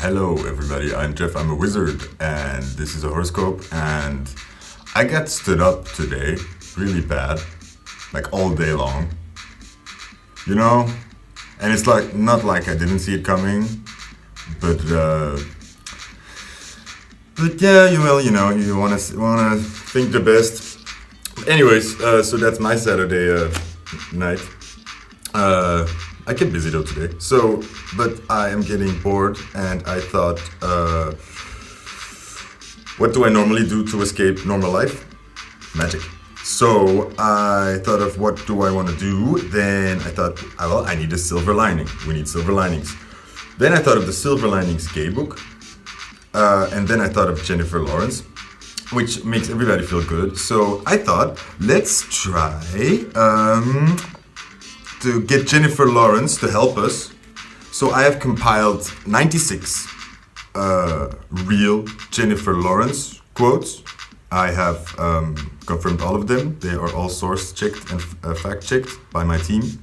Hello everybody, I'm Jeff, I'm a wizard, and this is a horoscope, and I got stood up today really bad, like all day long, you know, and it's like, not like I didn't see it coming, but yeah, you wanna think the best. Anyways, so that's my Saturday night. I get busy though today, but I am getting bored, and I thought, what do I normally do to escape normal life? Magic. So I thought of what do I want to do, then I thought, well, I need a silver lining. We need silver linings. Then I thought of the Silver Linings Gaybook, and then I thought of Jennifer Lawrence, which makes everybody feel good. So I thought, let's try to get Jennifer Lawrence to help us. So I have compiled 96 real Jennifer Lawrence quotes. I have confirmed all of them. They are all source checked and fact checked by my team.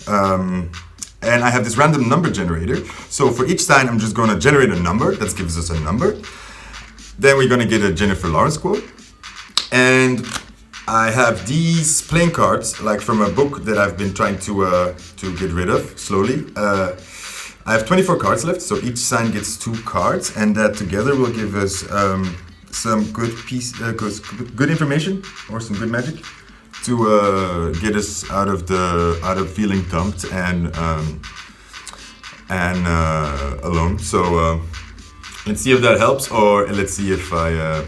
And I have this random number generator. So for each sign, I'm just going to generate a number. That gives us a number. Then we're going to get a Jennifer Lawrence quote. And I have these playing cards, like from a book that I've been trying to get rid of slowly. I have 24 cards left, so each sign gets 2 cards, and that together will give us some good information or some good magic to get us out of feeling dumped and alone. So let's see if that helps, or let's see if I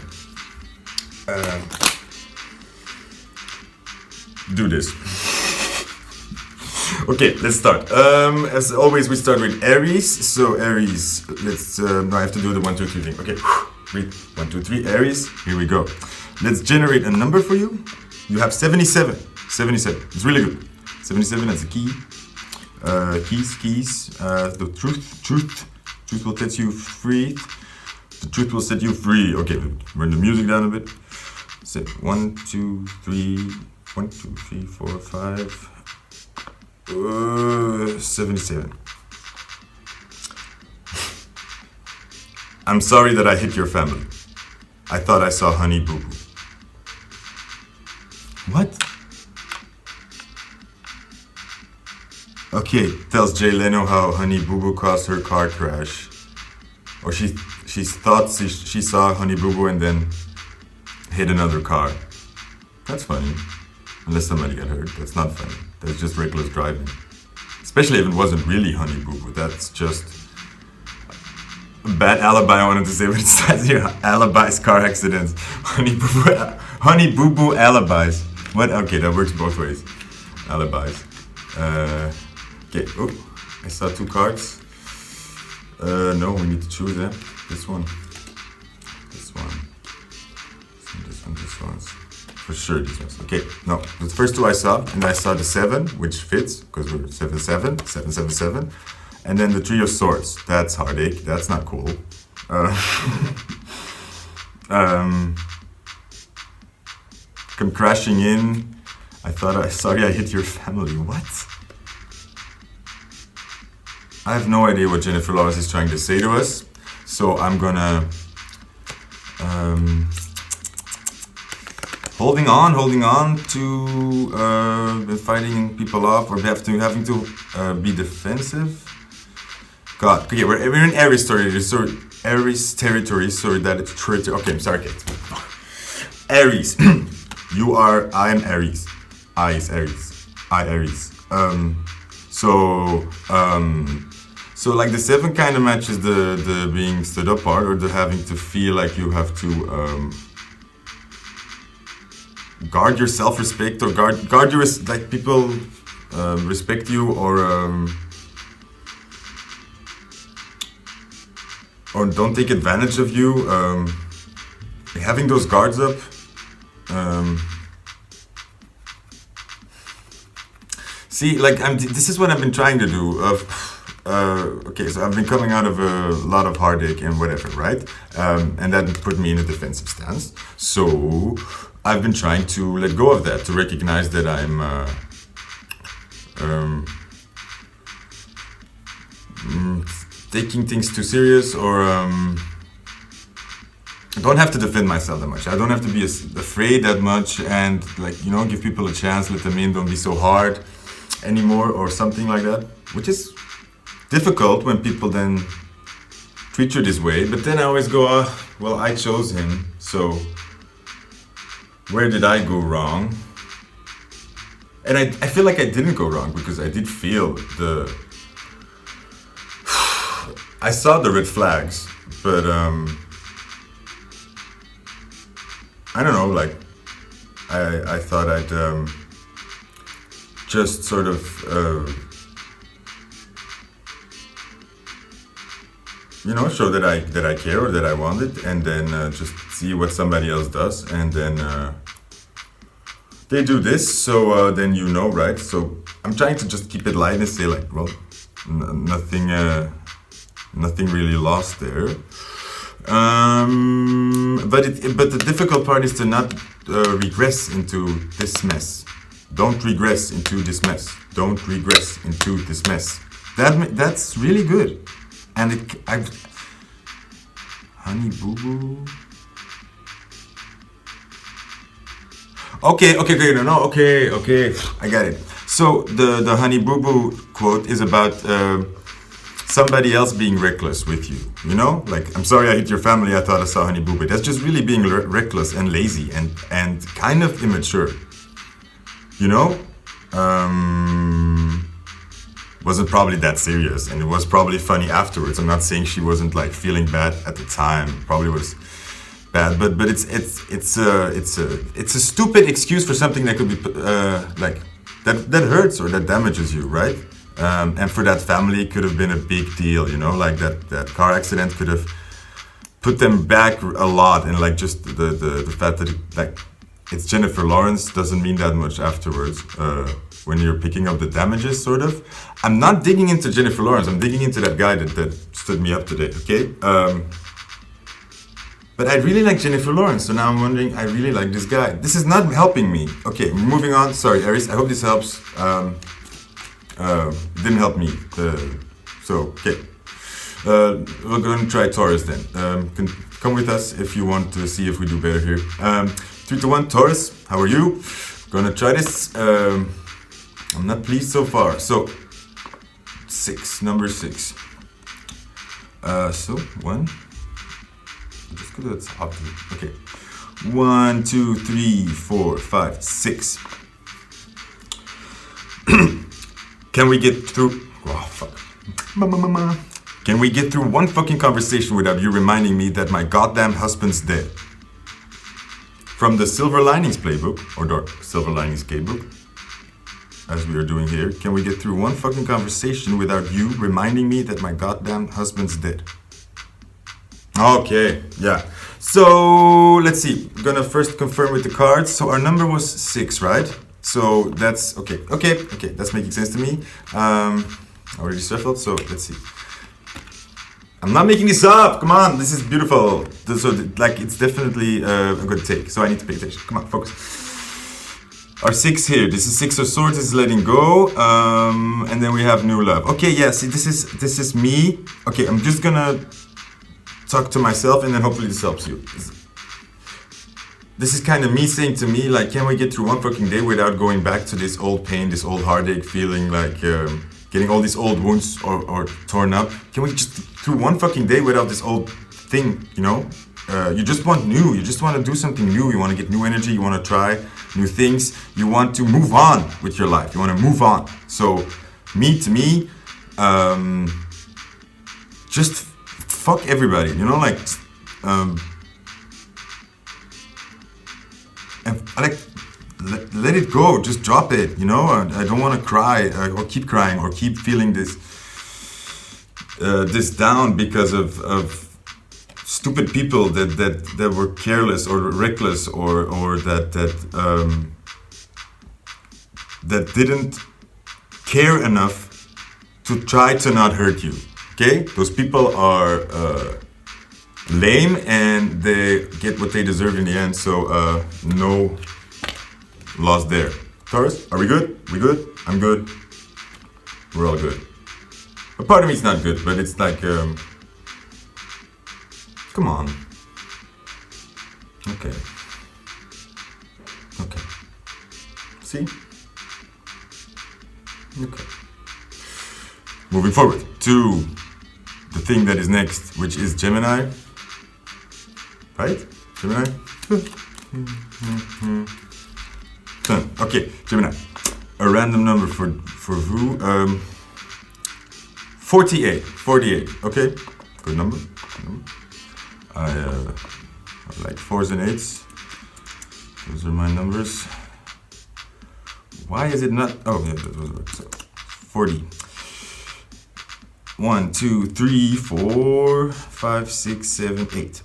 do this. Okay, let's start. As always, we start with Aries. So Aries, let's. I have to do the 1, 2, 3 thing. Okay, read 1, 2, 3. Aries. Here we go. Let's generate a number for you. You have 77. 77. It's really good. 77. That's a key. Keys. The truth will set you free. The truth will set you free. Okay, bring the music down a bit. Set 1, 2, 3. 1, 2, 3, 4, 5. 77. I'm sorry that I hit your family. I thought I saw Honey Boo Boo. What? Okay, tells Jay Leno how Honey Boo Boo caused her car crash. Or she thought she saw Honey Boo Boo and then hit another car. That's funny. Unless somebody got hurt. That's not funny. That's just reckless driving. Especially if it wasn't really Honey Boo Boo. That's just a bad alibi, I wanted to say, but it says here, alibis, car accidents. Honey Boo Boo alibis. What? Okay, that works both ways. Alibis. Okay, oh, I saw 2 cards. No, we need to choose that. This one. This one. For sure, these ones. Okay, no, the first 2 I saw, and I saw the 7, which fits, because we're 777, and then the 3 of Swords. That's heartache, that's not cool. Come crashing in. Sorry I hit your family. What? I have no idea what Jennifer Lawrence is trying to say to us, so I'm gonna... Holding on to fighting people off, or having to be defensive. God, okay, we're in Aries territory. Aries territory. Sorry that it's territory. Okay, I'm sorry, Kate. Aries, I am Aries. I is Aries. Aries. So like the 7 kind of matches the being stood up part, or the having to feel like you have to. Guard your self-respect, or guard your like people respect you, or don't take advantage of you. Having those guards up. See, like this is what I've been trying to do. Okay, so I've been coming out of a lot of heartache and whatever, right? And that put me in a defensive stance. So I've been trying to let go of that, to recognize that I'm taking things too serious, or I don't have to defend myself that much. I don't have to be afraid that much, and like, you know, give people a chance, let them in, don't be so hard anymore, or something like that, which is difficult when people then treat you this way. But then I always go, well, I chose him, so where did I go wrong? And I feel like I didn't go wrong, because I did feel I saw the red flags, but I don't know, like, I thought I'd just sort of, you know, show that I care, or that I want it, and then just see what somebody else does, and then they do this, so then you know, right? So I'm trying to just keep it light and say like, well, nothing really lost there. But the difficult part is to not regress into this mess. Don't regress into this mess. Don't regress into this mess. That's really good. And honey boo boo. Okay, I got it. So the honey boo boo quote is about somebody else being reckless with you, you know? Like, I'm sorry I hit your family, I thought I saw honey boo boo. That's just really being reckless and lazy and kind of immature, you know? Wasn't probably that serious, and it was probably funny afterwards. I'm not saying she wasn't like feeling bad at the time, probably was bad, but it's a stupid excuse for something that could be like that hurts or that damages you, right? And for that family, it could have been a big deal, you know, like that car accident could have put them back a lot, and like just the fact that it's Jennifer Lawrence doesn't mean that much afterwards when you're picking up the damages, sort of. I'm not digging into Jennifer Lawrence, I'm digging into that guy that stood me up today, okay? But I really like Jennifer Lawrence, so now I'm wondering, I really like this guy. This is not helping me. Okay, moving on. Sorry, Aries, I hope this helps. Didn't help me. Okay. We're going to try Taurus then. Come with us if you want to see if we do better here. 3 to 1, Taurus, how are you? Gonna try this. I'm not pleased so far. So, 6, number 6. So, 1. Just go to the top. Okay. 1, 2, 3, 4, 5, 6. Can we get through? Oh, fuck. Can we get through one fucking conversation without you reminding me that my goddamn husband's dead? From the Silver Linings Playbook, or the Silver Linings Gaybook, as we are doing here, can we get through one fucking conversation without you reminding me that my goddamn husband's dead? Okay, yeah. So, let's see. I'm gonna first confirm with the cards. So our number was 6, right? So that's, okay, that's making sense to me. Already shuffled, so let's see. I'm not making this up, come on, this is beautiful. So, like, it's definitely a good take, so I need to pay attention. Come on, focus. Our 6 here, this is 6 of Swords, this is letting go, and then we have new love. Okay, yeah, see, this is me. Okay, I'm just gonna talk to myself, and then hopefully this helps you. This is kind of me saying to me, like, can we get through one fucking day without going back to this old pain, this old heartache, feeling like getting all these old wounds or torn up? Can we just through one fucking day without this old thing, you know? You just want new, you just want to do something new, you want to get new energy, you want to try new things, you want to move on with your life, you want to move on. So, to me, just fuck everybody, you know, like, and like, let it go, just drop it, you know. I don't want to cry or keep crying or keep feeling this down because of stupid people that were careless or reckless or that didn't care enough to try to not hurt you. Okay, those people are lame and they get what they deserve in the end. So no loss there. Taurus, are we good? We good? I'm good. We're all good. A part of me is not good, but it's like, come on. Okay. Okay. See? Okay. Moving forward to the thing that is next, which is Gemini. Right? Gemini? Okay, Gemini. A random number for who? 48. 48. Okay? Good number. I like 4s and 8s. Those are my numbers. Why is it not? Oh, yeah, those are so 40. 1, 2, 3, 4, 5, 6, 7, 8.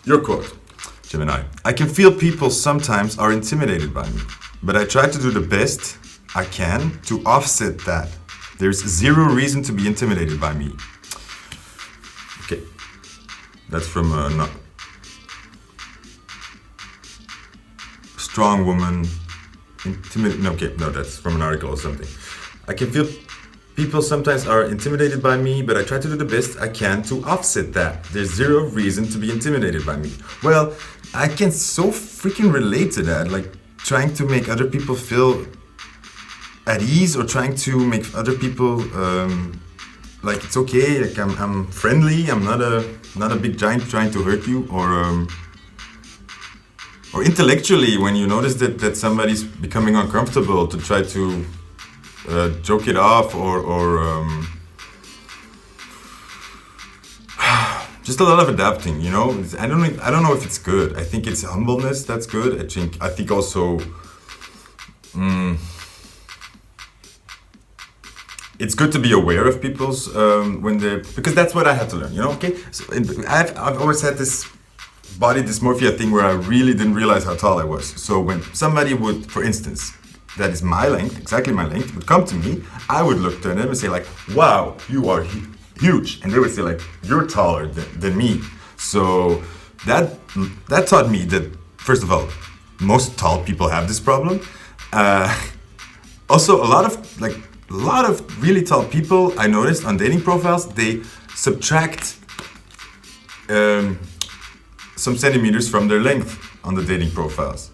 Your quote, Gemini. I can feel people sometimes are intimidated by me, but I try to do the best I can to offset that. There's zero reason to be intimidated by me. Okay, that's from a strong woman. No, that's from an article or something. I can feel people sometimes are intimidated by me, but I try to do the best I can to offset that. There's zero reason to be intimidated by me. Well, I can so freaking relate to that. Like trying to make other people feel at ease, or trying to make other people like it's okay. Like I'm friendly. I'm not a big giant trying to hurt you, or intellectually when you notice that somebody's becoming uncomfortable, to try to joke it off, or just a lot of adapting, you know. I don't know if it's good. I think it's humbleness that's good. I think also it's good to be aware of people's when they, because that's what I had to learn, you know. Okay, so I've always had this body dysmorphia thing where I really didn't realize how tall I was. So when somebody would, for instance, that is my length, exactly my length, would come to me, I would look to them and say like, wow, you are huge. And they would say like, you're taller than me. So that taught me that, first of all, most tall people have this problem. Also, a lot of really tall people, I noticed on dating profiles, they subtract some centimeters from their length on the dating profiles,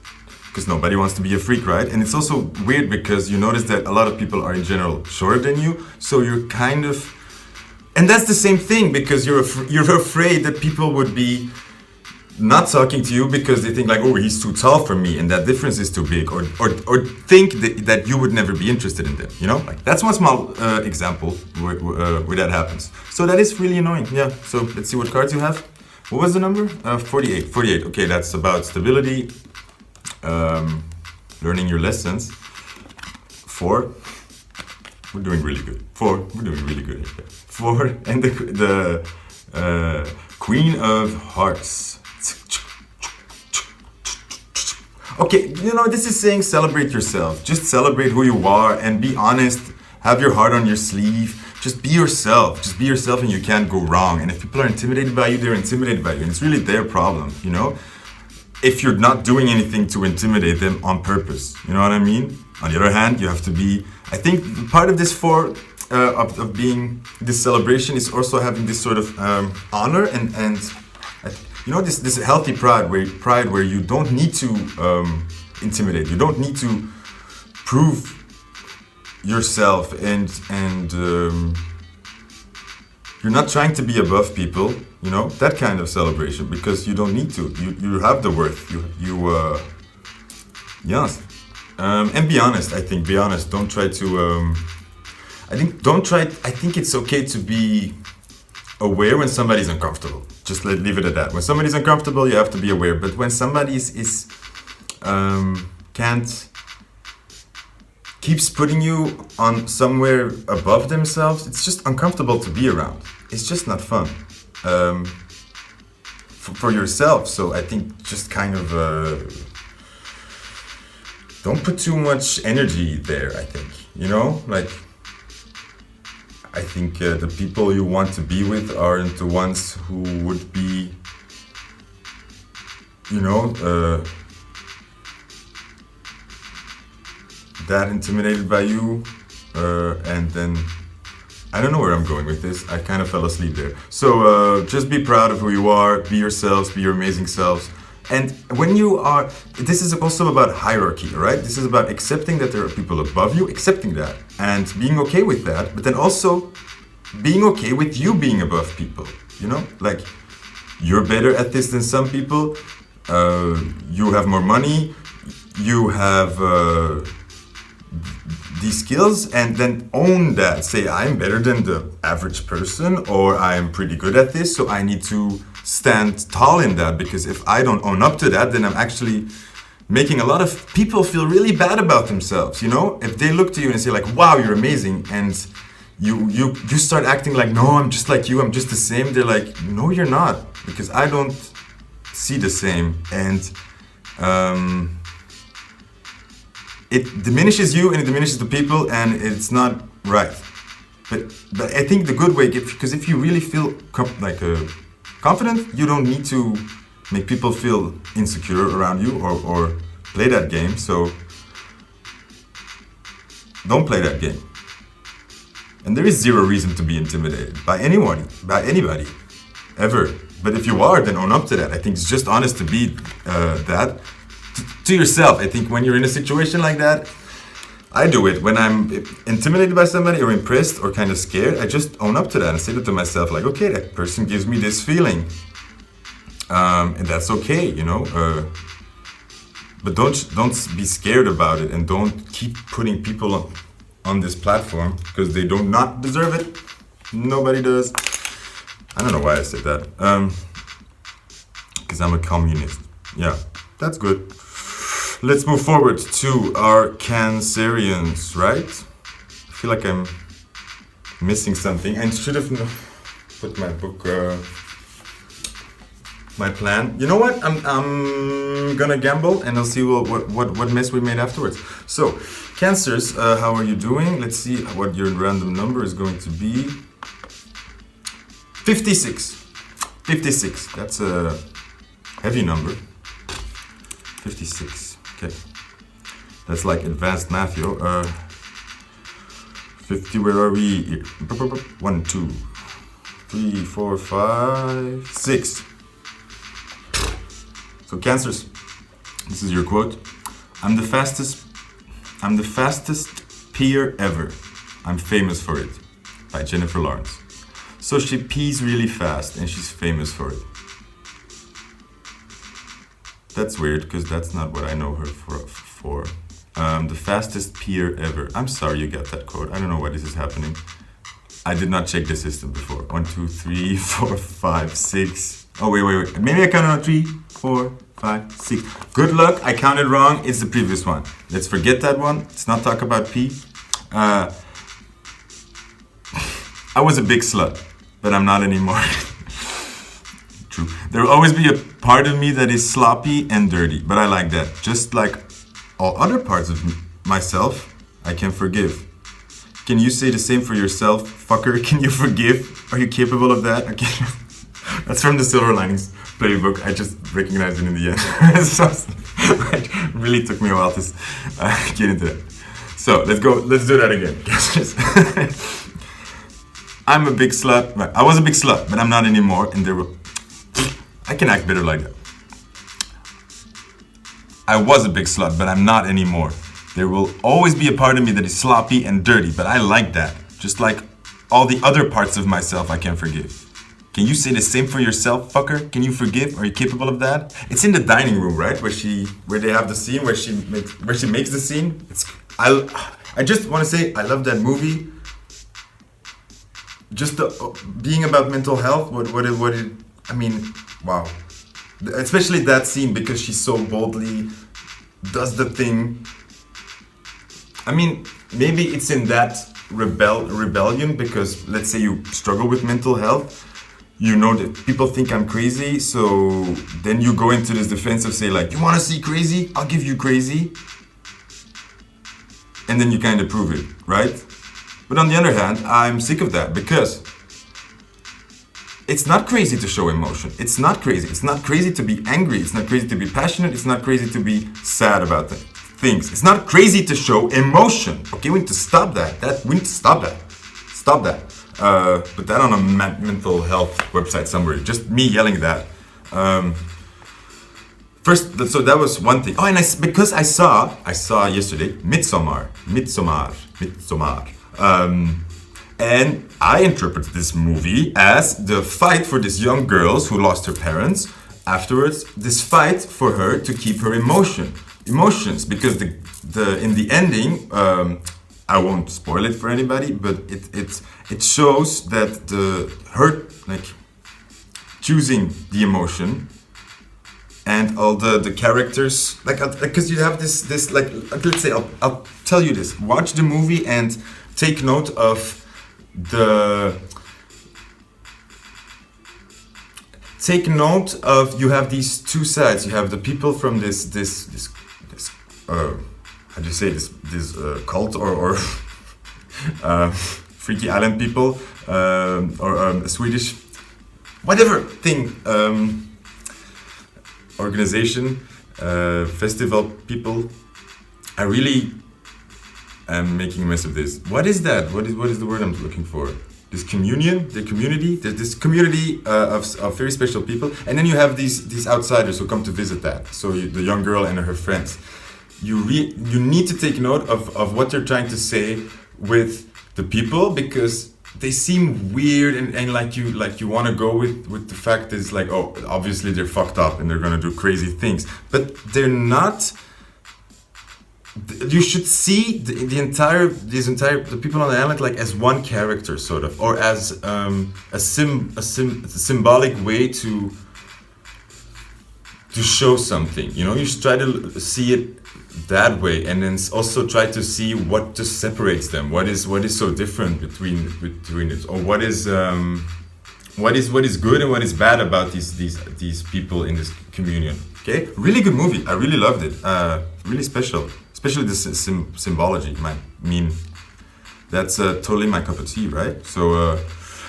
because nobody wants to be a freak, right? And it's also weird because you notice that a lot of people are in general shorter than you, so you're kind of, and that's the same thing, because you're afraid that people would be not talking to you because they think like, oh, he's too tall for me and that difference is too big, or think that you would never be interested in them, you know? Like that's one small example where that happens. So that is really annoying. Yeah, so let's see what cards you have. What was the number? 48. 48. Okay, that's about stability, learning your lessons. 4. We're doing really good. 4. We're doing really good. 4, and the Queen of Hearts. Okay, you know, this is saying celebrate yourself. Just celebrate who you are and be honest. Have your heart on your sleeve. Just be yourself. Just be yourself and you can't go wrong. And if people are intimidated by you, they're intimidated by you. And it's really their problem, you know? If you're not doing anything to intimidate them on purpose. You know what I mean? On the other hand, you have to be... I think part of this of being this celebration is also having this sort of honor and you know, this healthy pride where you don't need to intimidate. You don't need to prove yourself, and you're not trying to be above people, you know, that kind of celebration, because you don't need to. You have the worth. Yes. And be honest. I think be honest. Don't try to. I think it's okay to be aware when somebody's uncomfortable. Just leave it at that. When somebody's uncomfortable, you have to be aware. But when somebody keeps putting you on somewhere above themselves, it's just uncomfortable to be around. It's just not fun for yourself. So I think just kind of don't put too much energy there. I think, you know, like I think the people you want to be with aren't the ones who would be, you know, that intimidated by you, and then I don't know where I'm going with this. I kind of fell asleep there. So just be proud of who you are, be yourselves, be your amazing selves. And when you are, this is also about hierarchy, right? This is about accepting that there are people above you, accepting that, and being okay with that, but then also being okay with you being above people, you know? Like, you're better at this than some people, you have more money, you have these skills, and then own that. Say, I'm better than the average person, or I'm pretty good at this, so I need to stand tall in that, because if I don't own up to that, then I'm actually making a lot of people feel really bad about themselves, you know? If they look to you and say like, wow, you're amazing, and you start acting like, no, I'm just like you, I'm just the same, they're like, no, you're not, because I don't see the same. And it diminishes you and it diminishes the people, and it's not right. But I think the good way, because if you really feel confident, you don't need to make people feel insecure around you or play that game. So don't play that game. And there is zero reason to be intimidated by anyone, by anybody, ever. But if you are, then own up to that. I think it's just honest to be that to yourself. I think when you're in a situation like that, I do it. When I'm intimidated by somebody or impressed or kind of scared, I just own up to that and say that to myself, like, okay, that person gives me this feeling. And that's okay, you know. But don't be scared about it, and don't keep putting people on this platform because they do not deserve it. Nobody does. I don't know why I said that. Because I'm a communist. Yeah, that's good. Let's move forward to our Cancerians, right? I feel like I'm missing something. I should have put my book, my plan. You know what? I'm gonna gamble and I'll see what mess we made afterwards. So, Cancers, how are you doing? Let's see what your random number is going to be. 56. 56. That's a heavy number. 56. Okay. That's like advanced math, yo. 50, where are we? 1, 2, 3, 4, 5, 6. So Cancers, this is your quote. I'm the fastest peer ever. I'm famous for it. By Jennifer Lawrence. So she pees really fast and she's famous for it. That's weird because that's not what I know her for. The fastest peer ever. I'm sorry you got that quote. I don't know why this is happening. I did not check the system before. 1, 2, 3, 4, 5, 6. Oh, wait. Maybe I counted on 3, 4, 5, 6. Good luck. I counted wrong. It's the previous one. Let's forget that one. Let's not talk about pee. I was a big slut, but I'm not anymore. True. There will always be a part of me that is sloppy and dirty, but I like that. Just like all other parts of myself, I can forgive. Can you say the same for yourself, fucker? Can you forgive? Are you capable of that? Okay. That's from the Silver Linings Playbook. I just recognized it in the end. So, it really took me a while to get into that. So let's go. Let's do that again. I'm a big slut. I was a big slut, but I'm not anymore. And I can act better like that. I was a big slut, but I'm not anymore. There will always be a part of me that is sloppy and dirty, but I like that. Just like all the other parts of myself I can forgive. Can you say the same for yourself, fucker? Can you forgive? Are you capable of that? It's in the dining room, right? Where they have the scene where she makes the scene. I just want to say I love that movie. Just being about mental health, I mean, wow. Especially that scene, because she so boldly does the thing. I mean, maybe it's in that rebellion, because let's say you struggle with mental health, you know that people think I'm crazy, so then you go into this defensive, say like, you want to see crazy? I'll give you crazy. And then you kind of prove it, right? But on the other hand, I'm sick of that, because it's not crazy to show emotion. It's not crazy. It's not crazy to be angry. It's not crazy to be passionate. It's not crazy to be sad about things. It's not crazy to show emotion. Okay, we need to stop that. We need to stop that. Stop that. But that on a mental health website somewhere. Just me yelling that. First, so that was one thing. Oh, and because I saw yesterday Midsommar. And I interpreted this movie as the fight for this young girl who lost her parents. Afterwards, this fight for her to keep her emotions, because in the ending, I won't spoil it for anybody, but it shows that her like choosing the emotion. And all the characters, like, because you have this like, let's say, I'll tell you this. Watch the movie and take note of you have these two sides. You have the people from this how do you say this cult or Freaky Island people, or Swedish, whatever thing, organization, festival people. I really am making a mess of this. What is that? What is the word I'm looking for? This communion, the community. There's this community of very special people, and then you have these outsiders who come to visit that. So the young girl and her friends. You need to take note of what they're trying to say with the people, because they seem weird and like you want to go with the fact that it's like, oh, obviously they're fucked up and they're gonna do crazy things, but they're not. You should see the people on the island like as one character, sort of, or as a symbolic way to show something. You know, you should try to see it that way, and then also try to see what just separates them. What is so different between it, or what is good and what is bad about these people in this communion. Okay, really good movie. I really loved it. Really special, especially the symbology. That's totally my cup of tea, right? So,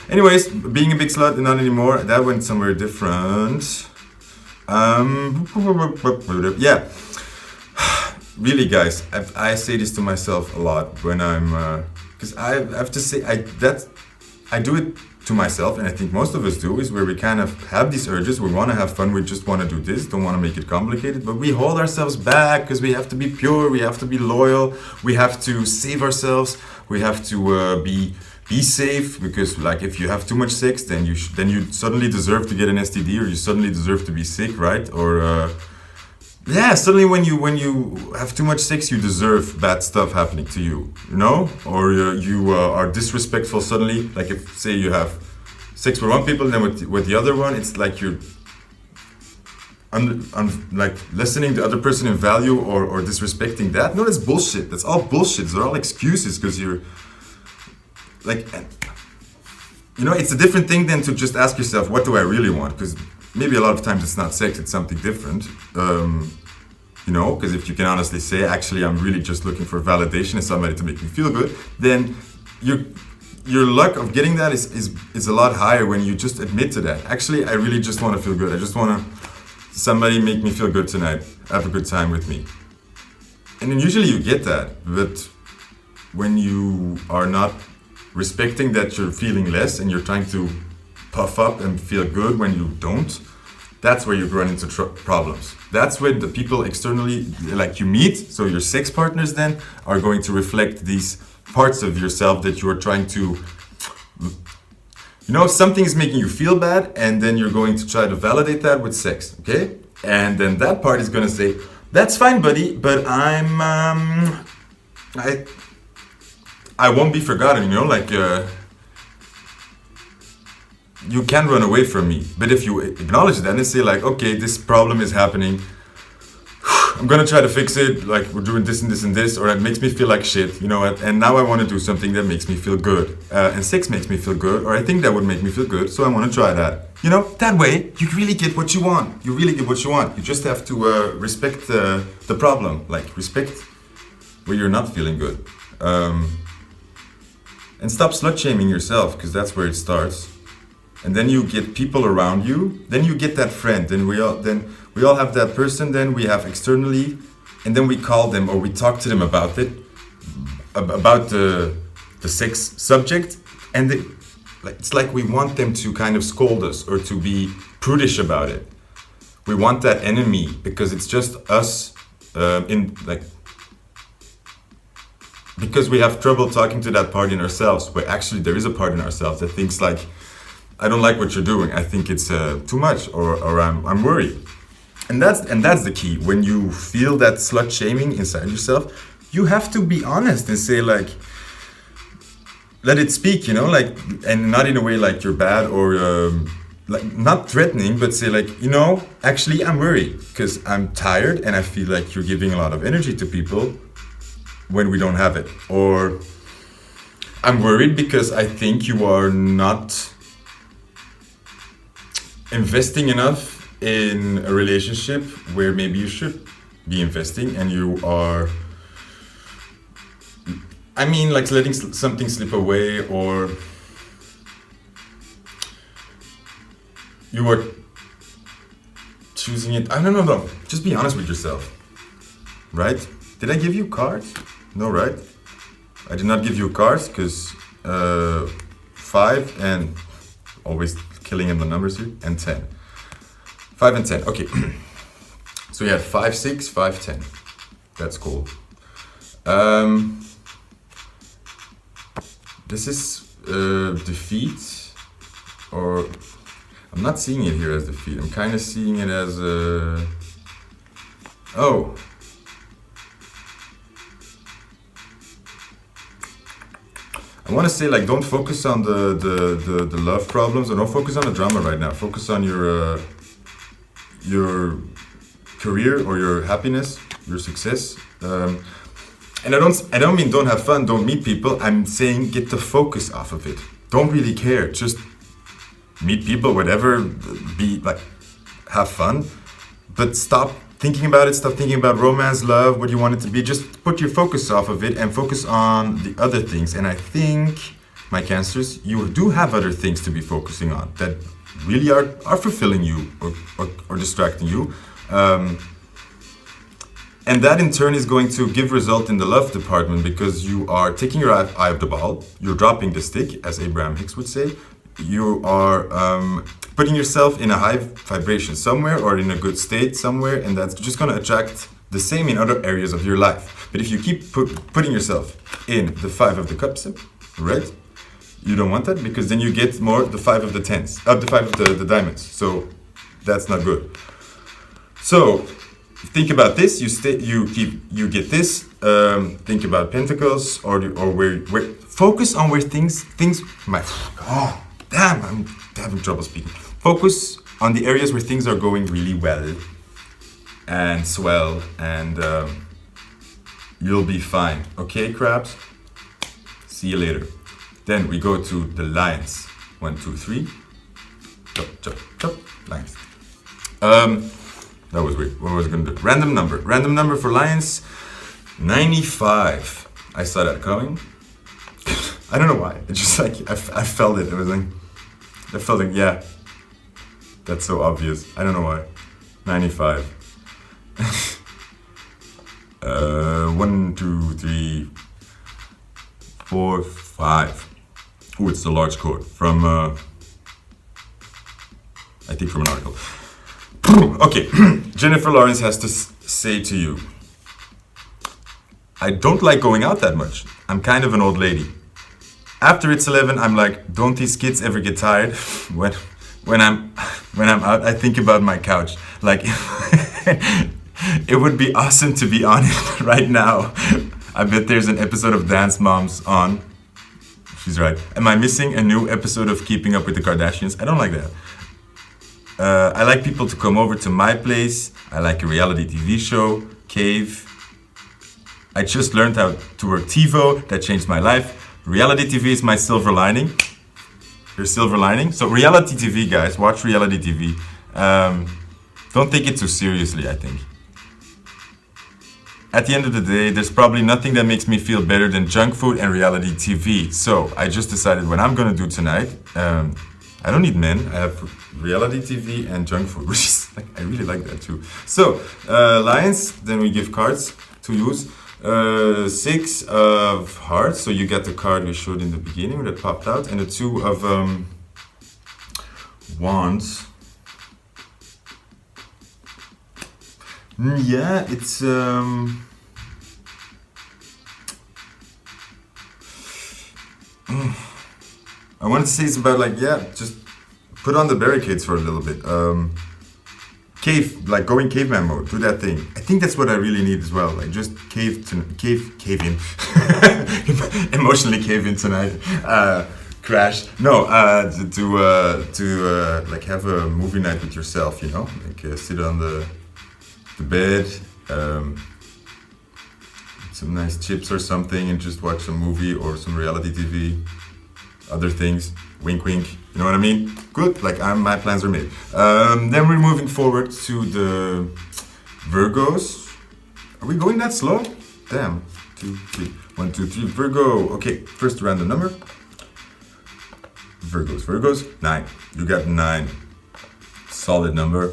anyways, being a big slut, not anymore. That went somewhere different. Yeah. Really, guys, I say this to myself a lot when I'm, because I have to say I do it to myself, and I think most of us do, is where we kind of have these urges. We want to have fun. We just want to do this. Don't want to make it complicated, but we hold ourselves back because we have to be pure. We have to be loyal. We have to save ourselves. We have to be safe, because like if you have too much sex, then you suddenly deserve to get an STD, or you suddenly deserve to be sick, right? Or yeah, suddenly when you have too much sex, you deserve bad stuff happening to you, you know? Or you are disrespectful suddenly. Like if, say, you have sex with one people, and then with the other one, it's like you're like lessening the other person in value, or disrespecting that. No, that's bullshit. That's all bullshit. They're all excuses, because you're like, you know, it's a different thing than to just ask yourself, what do I really want? Because maybe a lot of times it's not sex, it's something different. You know, because if you can honestly say, actually, I'm really just looking for validation and somebody to make me feel good, then your luck of getting that is a lot higher when you just admit to that. Actually, I really just want to feel good. I just want somebody make me feel good tonight, have a good time with me. And then usually you get that, but when you are not respecting that you're feeling less, and you're trying to puff up and feel good when you don't, that's where you run into problems. That's when the people externally, like you meet, so your sex partners then are going to reflect these parts of yourself that you are trying to, you know, something is making you feel bad, and then you're going to try to validate that with sex, okay? And then that part is going to say, that's fine, buddy, but I won't be forgotten, you know, like, you can run away from me. But if you acknowledge that and say like, okay, this problem is happening, I'm gonna try to fix it, like we're doing this and this and this, or it makes me feel like shit, you know what, and now I want to do something that makes me feel good, and sex makes me feel good, or I think that would make me feel good, so I want to try that. You know, that way you really get what you want. You really get what you want. You just have to respect the problem, like respect where you're not feeling good, and stop slut shaming yourself, because that's where it starts. And then you get people around you. Then you get that friend. Then we all have that person. Then we have externally, and then we call them or we talk to them about it, about the sex subject, and like, it's like we want them to kind of scold us or to be prudish about it. We want that enemy because it's just us because we have trouble talking to that part in ourselves, where actually there is a part in ourselves that thinks like, I don't like what you're doing. I think it's too much, or I'm worried. And that's the key. When you feel that slut shaming inside yourself, you have to be honest and say like, let it speak, you know, like, and not in a way like you're bad or like not threatening, but say like, you know, actually I'm worried because I'm tired and I feel like you're giving a lot of energy to people when we don't have it. Or I'm worried because I think you are not investing enough in a relationship where maybe you should be investing, and you are, I mean, like letting something slip away, or you are choosing it. I don't know. Just be honest with yourself, right? Did I give you cards? No, right? I did not give you cards because 5 and always killing in the numbers here, and 10. 5 and 10. Okay. So you had 5, 6, 5, 10. That's cool. This is defeat, or I'm not seeing it here as defeat. I'm kind of seeing it as oh. I want to say like, don't focus on the love problems, or don't focus on the drama right now. Focus on your career or your happiness, your success. And I don't mean don't have fun, don't meet people. I'm saying get the focus off of it. Don't really care. Just meet people, whatever. Be like, have fun, but stop thinking about it. Stop thinking about romance, love, what you want it to be. Just put your focus off of it and focus on the other things. And I think, my Cancers, you do have other things to be focusing on that really are fulfilling you or distracting you. And that in turn is going to give result in the love department, because you are taking your eye off the ball, you're dropping the stick, as Abraham Hicks would say. You are putting yourself in a high vibration somewhere, or in a good state somewhere, and that's just going to attract the same in other areas of your life. But if you keep putting yourself in the 5 of the cups, right? You don't want that, because then you get more the 5 of the tens, the 5 of the diamonds. So that's not good. So think about this. You get this. Think about pentacles, or where focus on where things. Damn, I'm having trouble speaking. Focus on the areas where things are going really well and swell, and you'll be fine. Okay, crabs? See you later. Then we go to the lions. 1, 2, 3. Chop, chop, chop. Lions. That was weird. What was I gonna do? Random number. Random number for lions. 95. I saw that coming. I don't know why. It's just like, I felt it. It was like, I felt like, yeah. That's so obvious. I don't know why. 95. 1, 2, 3, 4, 5. Oh, it's the large quote from, I think from an article. Okay, Jennifer Lawrence has to say to you, I don't like going out that much. I'm kind of an old lady. After it's 11, I'm like, don't these kids ever get tired? When I'm out, I think about my couch. Like, it would be awesome to be on it right now. I bet there's an episode of Dance Moms on. She's right. Am I missing a new episode of Keeping Up with the Kardashians? I don't like that. I like people to come over to my place. I like a reality TV show, Cave. I just learned how to work TiVo. That changed my life. Reality TV is my silver lining. Your silver lining. So reality TV, guys, watch reality TV. Don't take it too seriously, I think. At the end of the day, there's probably nothing that makes me feel better than junk food and reality TV. So I just decided what I'm gonna do tonight. I don't need men. I have reality TV and junk food, which is like, I really like that too. So, lions, then we give cards to use. Six of hearts, so you get the card we showed in the beginning that popped out, and the two of wands. Yeah, it's I wanted to say it's about like, yeah, just put on the barricades for a little bit. Cave, like going caveman mode, do that thing. I think that's what I really need as well. Like just cave in, emotionally cave in tonight. Crash. No, to like have a movie night with yourself. You know, like sit on the bed, some nice chips or something, and just watch a movie or some reality TV. Other things, wink wink, you know what I mean? Good, like my plans are made. Then we're moving forward to the Virgos. Are we going that slow? Damn, 2, 3, 1, 2, 3, Virgo. Okay, first random number. Virgos, 9. You got 9. Solid number.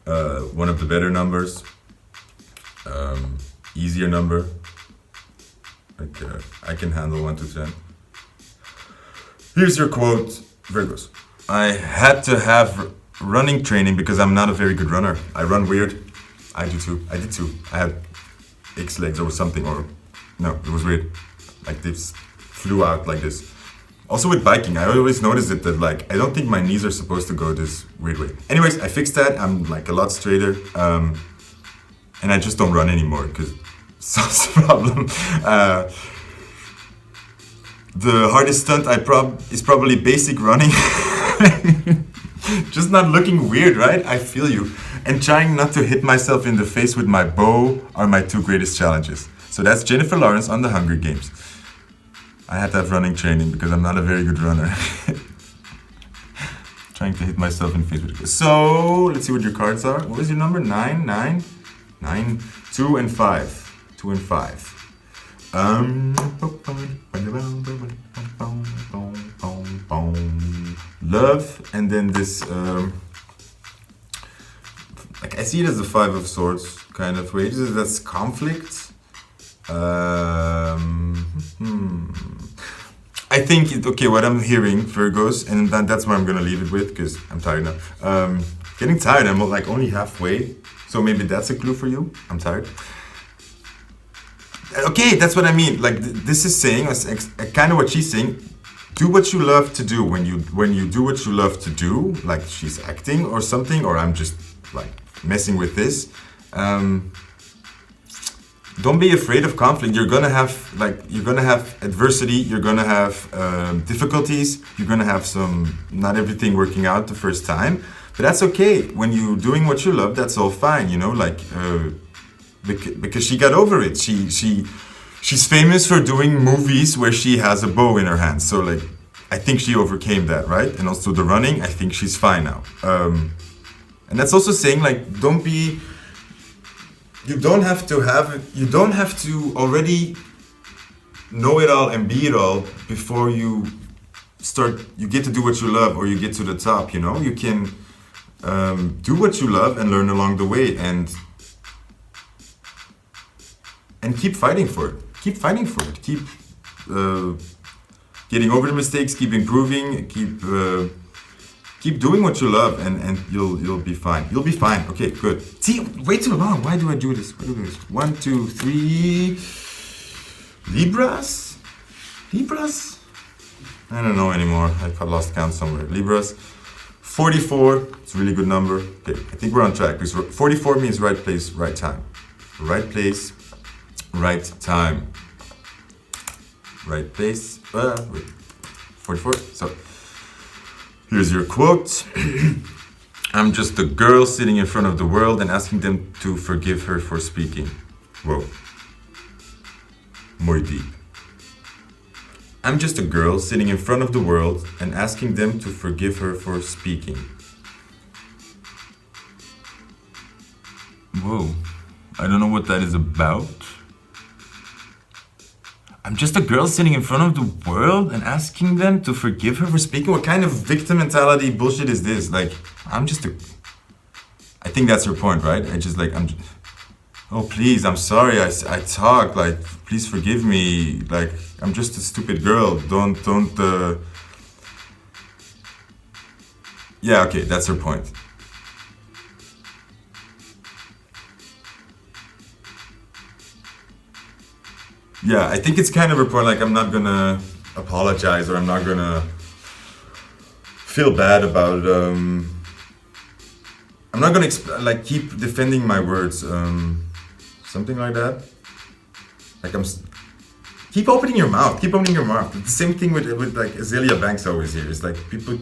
One of the better numbers. Easier number. Like I can handle 1 to 10. Here's your quote, Virgos. I had to have running training because I'm not a very good runner. I run weird. I did too. I had X legs or something, or no, it was weird. Like this flew out like this. Also with biking, I always notice it that like, I don't think my knees are supposed to go this weird way. Anyways, I fixed that. I'm like a lot straighter. And I just don't run anymore because it solves the problem. The hardest stunt is probably basic running. Just not looking weird, right? I feel you. And trying not to hit myself in the face with my bow are my 2 greatest challenges. So that's Jennifer Lawrence on the Hunger Games. I had to have running training because I'm not a very good runner. Trying to hit myself in the face with it. So let's see what your cards are. What was your number? 9, 9, 9, 2 and 5. 2 and 5. Love, and then this like I see it as the 5 of Swords kind of way. That's conflict. I think okay, what I'm hearing, Virgos, and that's where I'm gonna leave it with because I'm tired now. Getting tired. I'm like only halfway, so maybe that's a clue for you. I'm tired. Okay, that's what I mean. Like this is saying, kind of what she's saying. Do what you love to do. When you do what you love to do, like she's acting or something, or I'm just like messing with this. Don't be afraid of conflict. You're gonna have adversity. You're gonna have difficulties. You're gonna have not everything working out the first time, but that's okay. When you're doing what you love, that's all fine. You know, like. Because she got over it. She's famous for doing movies where she has a bow in her hand. So like, I think she overcame that, right? And also the running, I think she's fine now. And that's also saying like, you don't have to already know it all and be it all before you get to do what you love or you get to the top, you know? You can do what you love and learn along the way and keep fighting for it. Keep fighting for it. Keep getting over the mistakes. Keep improving. Keep doing what you love, and you'll be fine. You'll be fine. Okay, good. See, way too long. Why do I do this? 1, 2, 3. Libras. I don't know anymore. I lost count somewhere. Libras. 44. It's a really good number. Okay, I think we're on track. Because 44 means right place, right time. Right place. Right time. Right place. 44. So, here's your quote. I'm just a girl sitting in front of the world and asking them to forgive her for speaking. Whoa. Muy deep. I'm just a girl sitting in front of the world and asking them to forgive her for speaking. Whoa. I don't know what that is about. I'm just a girl sitting in front of the world and asking them to forgive her for speaking? What kind of victim mentality bullshit is this? Like, I think that's her point, right? oh please, I'm sorry, I talk, like, please forgive me, like, I'm just a stupid girl, don't, yeah, okay, that's her point. Yeah, I think it's kind of her point, like, I'm not gonna apologize, or I'm not gonna feel bad about, I'm not gonna like keep defending my words, something like that. Like keep opening your mouth, keep opening your mouth. The same thing with like Azealia Banks always here. It's like people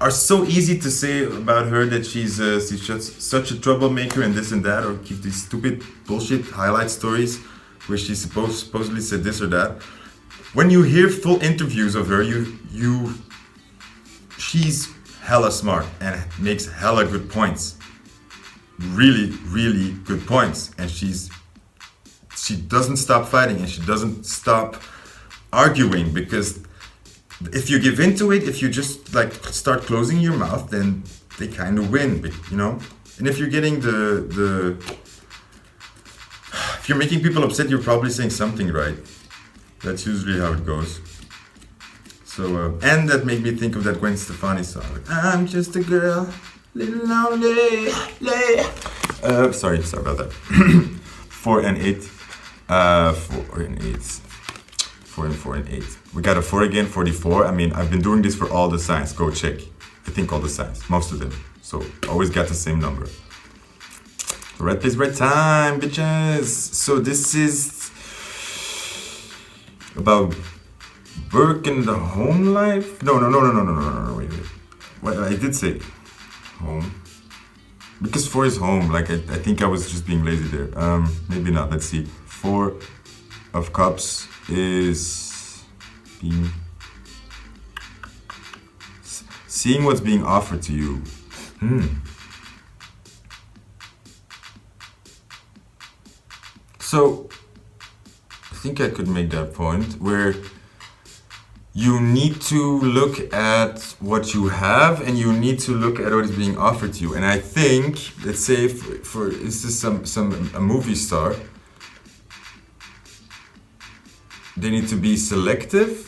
are so easy to say about her that she's just such a troublemaker and this and that, or keep these stupid bullshit highlight stories where she supposedly said this or that. When you hear full interviews of her, she's hella smart and makes hella good points. Really, really good points. And she doesn't stop fighting, and she doesn't stop arguing, because if you give into it, if you just like start closing your mouth, then they kind of win, you know? And if you're getting if you're making people upset, you're probably saying something right. That's usually how it goes. So, and that made me think of that Gwen Stefani song. Like, I'm just a girl, little lonely. Sorry about that. 4 and 8. 4 and 8. 4 and 4 and 8. We got a 4 again, 44. I mean, I've been doing this for all the signs. Go check. I think all the signs, most of them. So, always got the same number. Right place, right time, bitches. So, this is about work and the home life? No, wait. Well, I did say home. Because 4 is home, like I think I was just being lazy there. Maybe not, let's see. 4 of Cups is being... seeing what's being offered to you. So, I think I could make that point where you need to look at what you have, and you need to look at what is being offered to you. And I think, let's say, for this is a movie star, they need to be selective.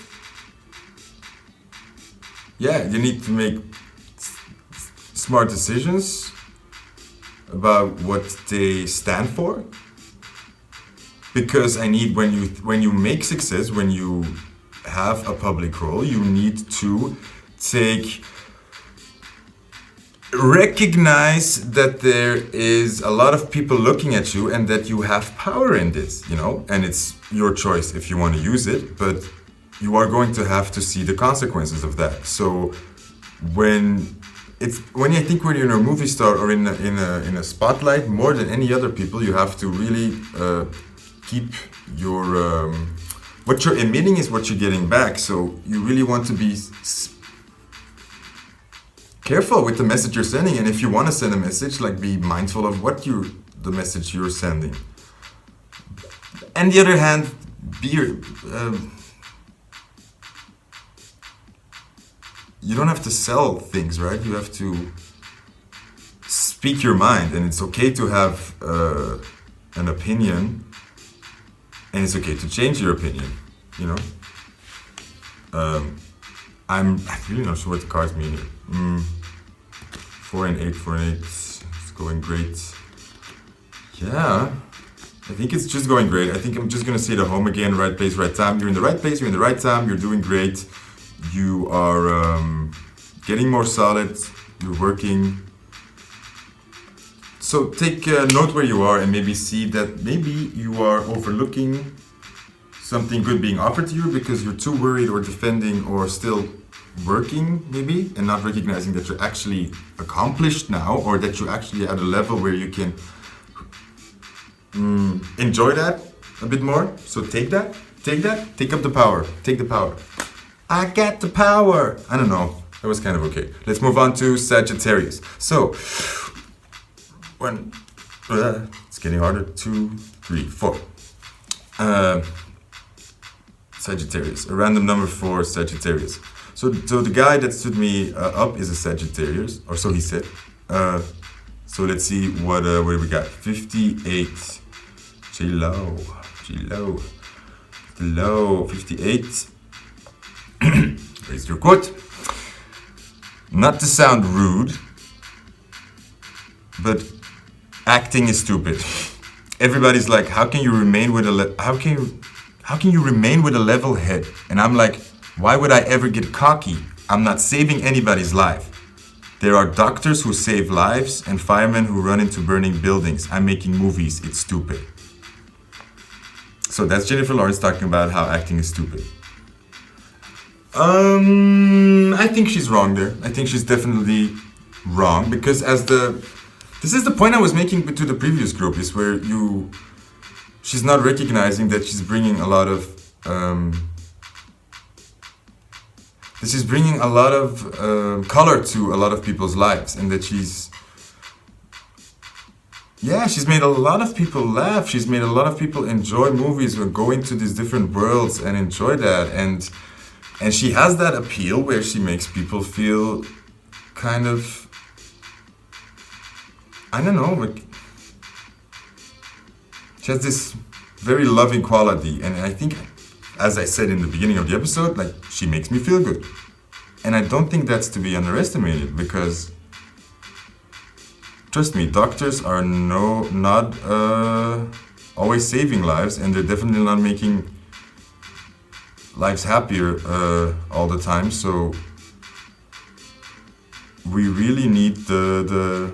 Yeah, you need to make smart decisions about what they stand for. Because I need, when you make success, when you have a public role, you need to recognize that there is a lot of people looking at you, and that you have power in this, you know, and it's your choice if you want to use it, but you are going to have to see the consequences of that. So when you're in a movie star or in a spotlight, more than any other people, you have to really keep your what you're emitting is what you're getting back. So you really want to be careful with the message you're sending, and if you want to send a message, like, be mindful of the message you're sending. And the other hand, you don't have to sell things, right? You have to speak your mind, and it's okay to have an opinion, and it's okay to change your opinion, you know? I'm really not sure what the cards mean here. 4 and 8, 4 and 8, it's going great. Yeah, I think it's just going great. I think I'm just gonna say the home again, right place, right time. You're in the right place, you're in the right time, you're doing great. You are getting more solid, you're working. So take note where you are, and maybe see that maybe you are overlooking something good being offered to you because you're too worried or defending or still working, maybe, and not recognizing that you're actually accomplished now, or that you're actually at a level where you can enjoy that a bit more. So take up the power, take the power. I got the power. I don't know, that was kind of okay. Let's move on to Sagittarius. So, it's getting harder. 2, 3, 4. Sagittarius, a random number for Sagittarius. So the guy that stood me up is a Sagittarius, or so he said. So let's see what we got. 58. Say low. Say low. Low. 58. Here's your quote. Not to sound rude, but acting is stupid. Everybody's like, how can you remain with a level head? And I'm like, why would I ever get cocky? I'm not saving anybody's life. There are doctors who save lives and firemen who run into burning buildings. I'm making movies. It's stupid. So that's Jennifer Lawrence talking about how acting is stupid. I think she's wrong there. I think she's definitely wrong because this is the point I was making to the previous group, is where she's not recognizing that she's bringing a lot of color to a lot of people's lives, and that she's made a lot of people laugh. She's made a lot of people enjoy movies or go into these different worlds and enjoy that, and she has that appeal where she makes people feel kind of, I don't know, like she has this very loving quality, and I think, as I said in the beginning of the episode, like she makes me feel good. And I don't think that's to be underestimated, because trust me, doctors are not always saving lives, and they're definitely not making lives happier all the time. So we really need the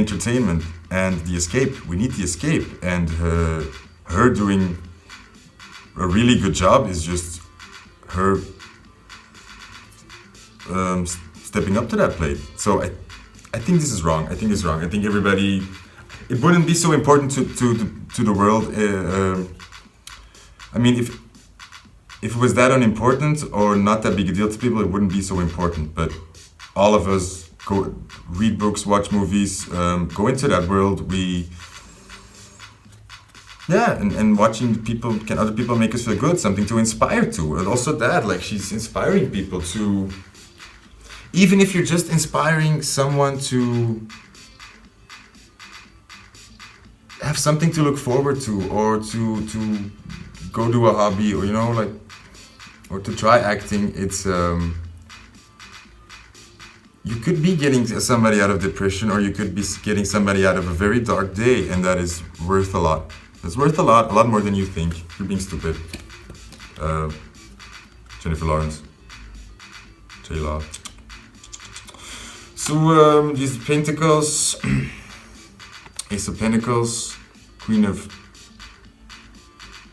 entertainment and the escape. We need the escape, and her doing a really good job is just her stepping up to that plate. So I think this is wrong. I think it's wrong. I think everybody, it wouldn't be so important to the world. I mean, if it was that unimportant or not that big a deal to people, it wouldn't be so important. But all of us go read books, watch movies, go into that world. And watching other people make us feel good, something to inspire to. And also that, like, she's inspiring people to, even if you're just inspiring someone to have something to look forward to, or to go do a hobby, or or to try acting. It's you could be getting somebody out of depression, or you could be getting somebody out of a very dark day, and that is worth a lot. It's worth a lot more than you think. You're being stupid. Jennifer Lawrence. J-Law. So, these Pentacles, Ace of Pentacles, Queen of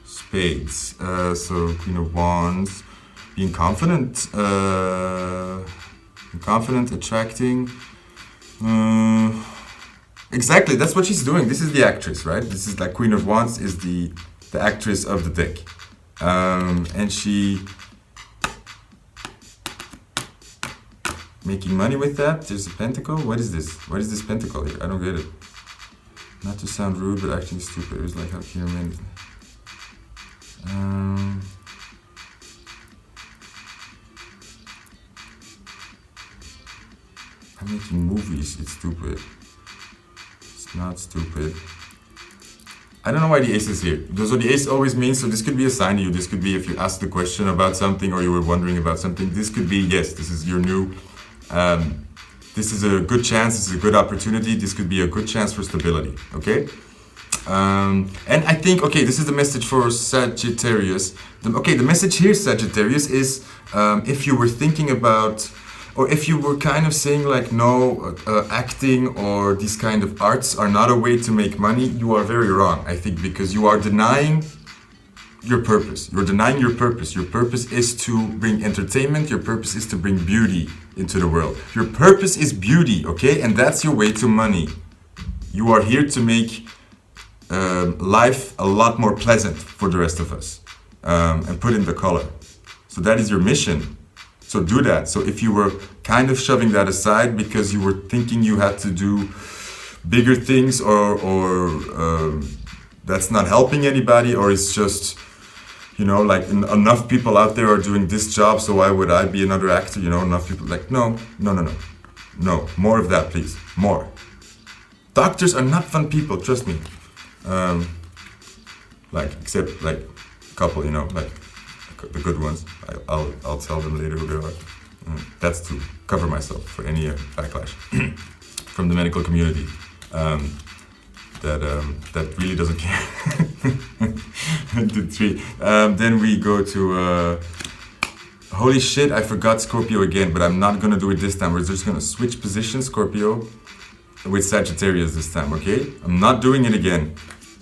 Spades. So, Queen of Wands, being confident, attracting. Exactly, that's what she's doing. This is the actress, right? This is like Queen of Wands is the actress of the deck. And she making money with that. There's a pentacle. What is this? What is this pentacle here? I don't get it. Not to sound rude, but acting stupid. It was like, how can you remain? I'm making movies. It's stupid. It's not stupid. I don't know why the ace is here. So the ace always means, so this could be a sign to you. This could be if you asked the question about something, or you were wondering about something. This could be, yes, this is your new, this is a good chance, this is a good opportunity. This could be a good chance for stability, okay? And I think, okay, this is the message for Sagittarius. The message here, Sagittarius, is if you were thinking about, or if you were kind of saying like, no, acting or these kind of arts are not a way to make money, you are very wrong, I think, because you are denying your purpose. You're denying your purpose. Your purpose is to bring entertainment. Your purpose is to bring beauty into the world. Your purpose is beauty, okay? And that's your way to money. You are here to make life a lot more pleasant for the rest of us, and put in the color. So that is your mission. So do that. So if you were kind of shoving that aside because you were thinking you had to do bigger things, or that's not helping anybody, or it's just, like enough people out there are doing this job, so why would I be another actor? Enough people, like, no, more of that, please, more. Doctors are not fun people, trust me. like except like a couple, you know, like the good ones. I'll tell them later who they are. That's to cover myself for any backlash from the medical community that really doesn't care. Then we go to holy shit, I forgot Scorpio again, but I'm not gonna do it this time. We're just gonna switch positions, Scorpio, with Sagittarius this time, okay? I'm not doing it again.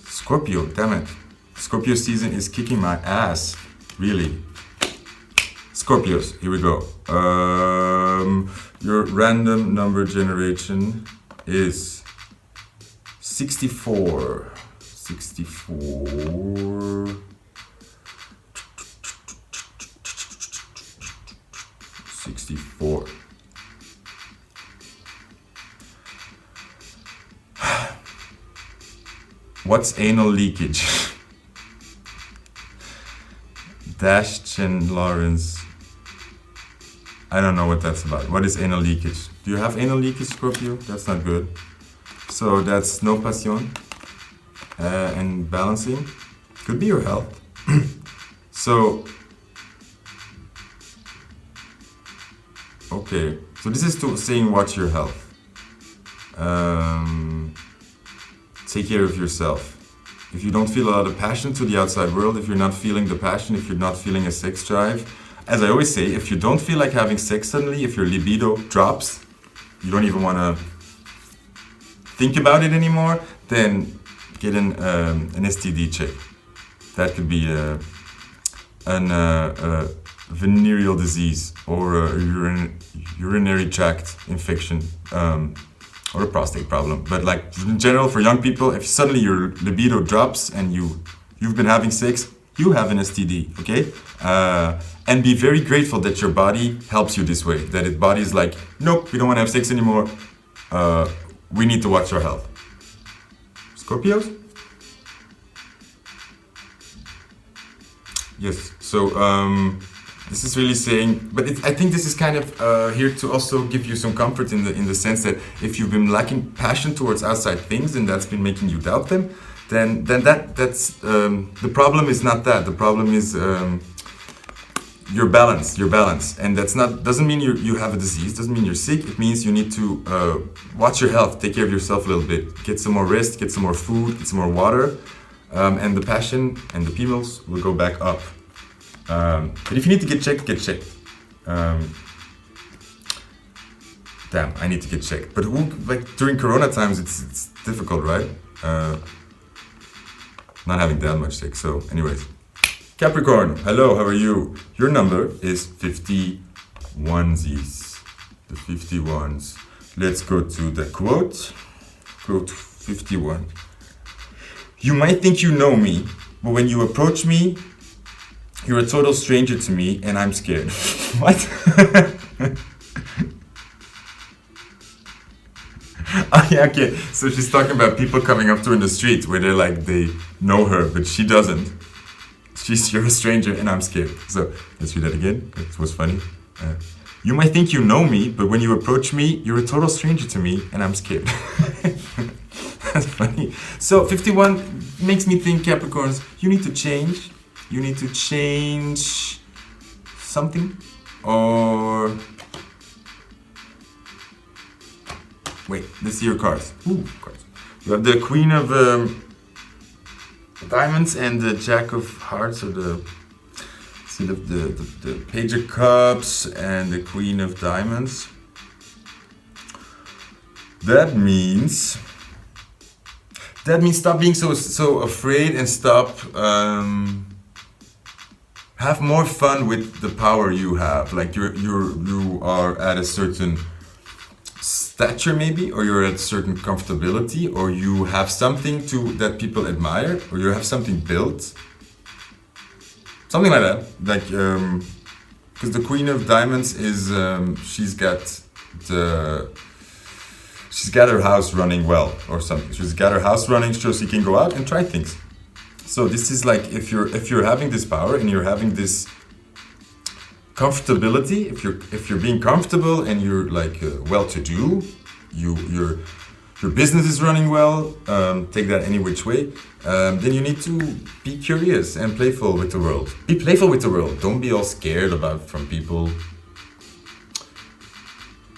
Scorpio, damn it. Scorpio season is kicking my ass, really. Scorpios, here we go. Your random number generation is 64. 64. 64. What's anal leakage? Dash and Lawrence. I don't know what that's about. What is anal leakage? Do you have anal leakage, Scorpio? That's not good. So that's no passion and balancing. Could be your health. So, okay. So this is to saying watch your health. Take care of yourself. If you don't feel a lot of passion to the outside world, if you're not feeling the passion, if you're not feeling a sex drive, as I always say, if you don't feel like having sex suddenly, if your libido drops, you don't even want to think about it anymore, then get an STD check. That could be a venereal disease or a urinary tract infection. Or a prostate problem, but like in general for young people, if suddenly your libido drops and you've been having sex, you have an STD, okay? And be very grateful that your body helps you this way, that its body is like, nope, we don't want to have sex anymore, we need to watch our health. Scorpios? Yes, so this is really saying, but I think this is kind of here to also give you some comfort in the sense that if you've been lacking passion towards outside things and that's been making you doubt them, then that's the problem is not that. The problem is your balance, and that's not doesn't mean you have a disease, doesn't mean you're sick. It means you need to watch your health, take care of yourself a little bit, get some more rest, get some more food, get some more water, and the passion and the females will go back up. But if you need to get checked, get checked. Damn, I need to get checked. But like during Corona times, it's difficult, right? Not having that much sex. So, anyways, Capricorn, hello, how are you? Your number is 51s. The 51s. Let's go to the quote. Quote 51. You might think you know me, but when you approach me, you're a total stranger to me, and I'm scared. What? Oh, yeah, okay. So she's talking about people coming up to her in the street where they're like, they know her, but she doesn't. You're a stranger, and I'm scared. So let's read that again. It was funny. You might think you know me, but when you approach me, you're a total stranger to me, and I'm scared. That's funny. So 51 makes me think, Capricorns, you need to change. You need to change something, or wait, let's see your cards. Ooh, cards. You have the Queen of Diamonds and the Jack of Hearts, or the Page of Cups and the Queen of Diamonds. That means stop being so afraid and stop. Have more fun with the power you have. Like you are at a certain stature maybe, or you're at a certain comfortability, or you have something that people admire, or you have something built. Something like that. Like because the Queen of Diamonds is she's got her house running well or something. She's got her house running so she can go out and try things. So this is like if you're having this power and you're having this comfortability, if you're being comfortable and you're like well-to-do, you're your business is running well, take that any which way, then you need to be curious and playful with the world. Be playful with the world. Don't be all scared from people.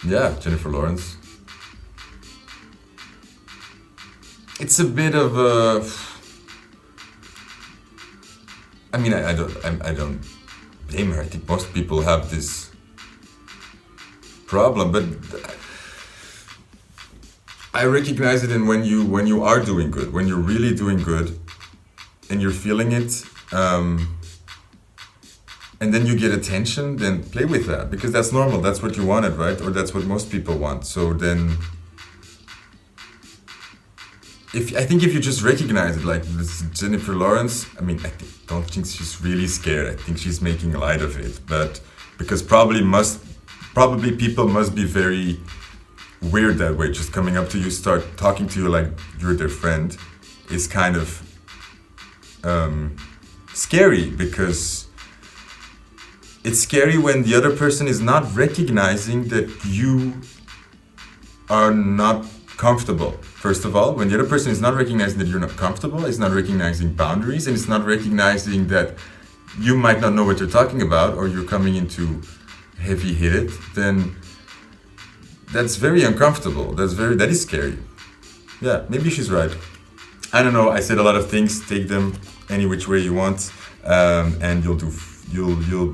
Yeah, Jennifer Lawrence. It's a bit of a... I mean, I don't blame her. I think most people have this problem, but I recognize it in when you are doing good, when you're really doing good, and you're feeling it, and then you get attention. Then play with that, because that's normal. That's what you wanted, right? Or that's what most people want. So then, I think if you just recognize it, like this Jennifer Lawrence, I mean, don't think she's really scared. I think she's making light of it, but because probably people must be very weird that way. Just coming up to you, start talking to you like you're their friend, is kind of scary, because it's scary when the other person is not recognizing that you are not comfortable. First of all, when the other person is not recognizing that you're not comfortable, is not recognizing boundaries, and it's not recognizing that you might not know what you're talking about, or you're coming into heavy hit it, then that's very uncomfortable. That is scary. Yeah, maybe she's right. I don't know. I said a lot of things. Take them any which way you want, and you'll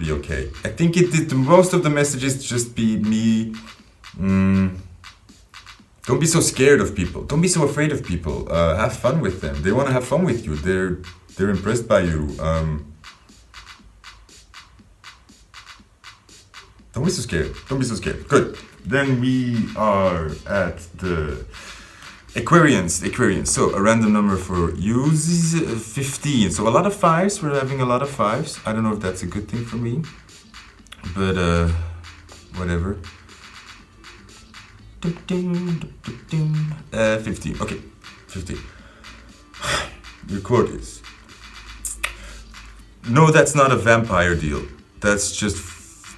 be okay. I think most of the messages just be me. Don't be so scared of people. Don't be so afraid of people. Have fun with them. They want to have fun with you. They're impressed by you. Don't be so scared. Don't be so scared. Good. Then we are at the Aquarians. So a random number for you is 15. So a lot of fives. We're having a lot of fives. I don't know if that's a good thing for me, but whatever. 15. Okay, 15. Your quote is: "No, that's not a vampire deal. That's just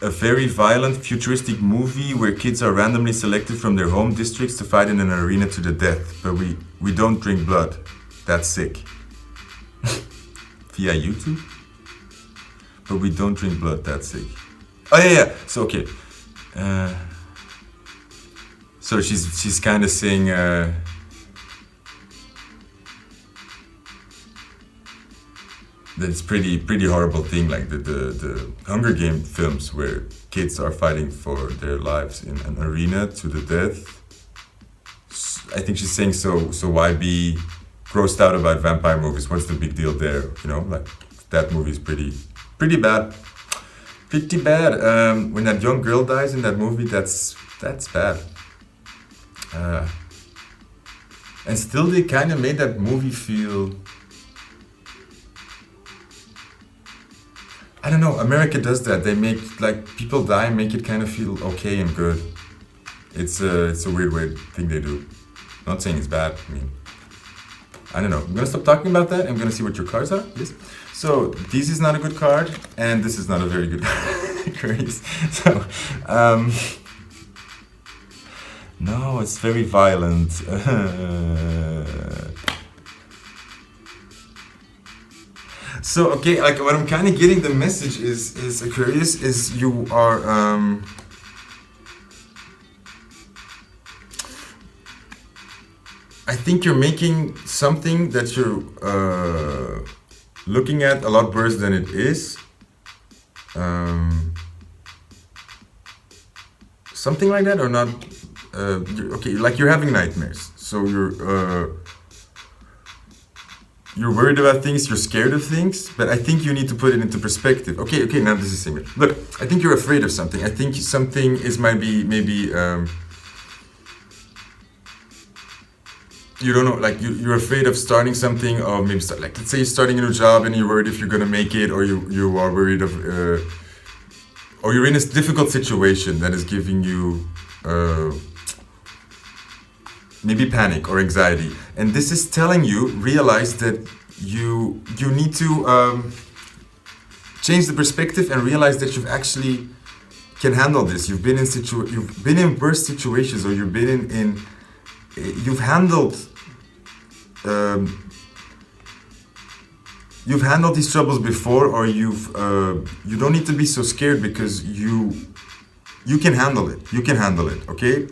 a very violent, futuristic movie where kids are randomly selected from their home districts to fight in an arena to the death. But we don't drink blood. That's sick." Via YouTube? But we don't drink blood. That's sick. Oh yeah. So okay. So she's kind of saying that it's pretty horrible thing, like the Hunger Game films where kids are fighting for their lives in an arena to the death. I think she's saying so why be grossed out about vampire movies? What's the big deal there? You know, like that movie is pretty bad. Pretty bad. When that young girl dies in that movie, that's bad. And still they kind of made that movie feel... I don't know, America does that. They make, like, people die and make it kind of feel okay and good. It's a weird thing they do. Not saying it's bad, I mean... I don't know. I'm gonna stop talking about that. I'm gonna see what your cards are. Yes. So, this is not a good card, and this is not a very good card. So, no, it's very violent. So, okay, like what I'm kind of getting the message is Aquarius, is you are I think you're making something that you're looking at a lot worse than it is. Something like that, or not? Okay, like you're having nightmares, so you're worried about things, you're scared of things, but I think you need to put it into perspective. Okay, now this is similar. Look, I think you're afraid of something. I think something is maybe you don't know, like you're afraid of starting something, or maybe like, let's say you're starting a new job and you're worried if you're gonna make it, or you are worried of, or you're in a difficult situation that is giving you maybe panic or anxiety, and this is telling you, realize that you need to change the perspective and realize that you've actually can handle this. You've been in worse situations, or you've been in you've handled these troubles before, or you don't need to be so scared because you can handle it. You can handle it, okay?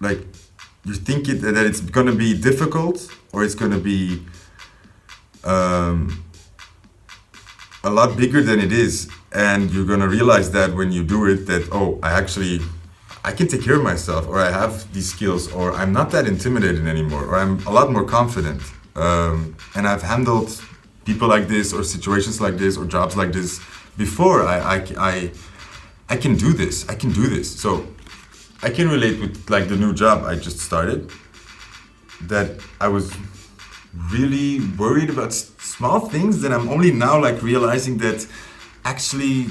Like, you think that it's gonna be difficult, or it's gonna be a lot bigger than it is, and you're gonna realize that when you do it, that, oh, I can take care of myself, or I have these skills, or I'm not that intimidated anymore, or I'm a lot more confident. And I've handled people like this, or situations like this, or jobs like this before. I can do this. I can do this. So I can relate with like the new job I just started, that I was really worried about small things that I'm only now like realizing that actually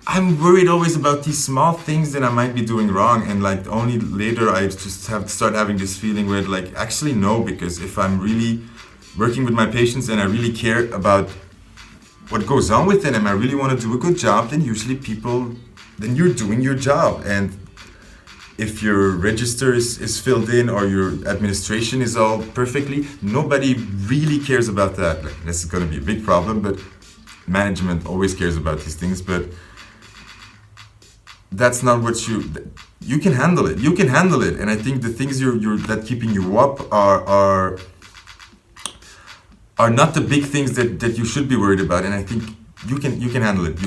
I'm worried always about these small things that I might be doing wrong, and like only later I just have to start having this feeling where like actually no, because if I'm really working with my patients and I really care about what goes on with it and I really want to do a good job, then usually then you're doing your job. And if your register is filled in or your administration is all perfectly, nobody really cares about that. Like, this is going to be a big problem, but management always cares about these things. But that's not what you can handle it. You can handle it, and I think the things that keeping you up are not the big things that you should be worried about. And I think you can handle it.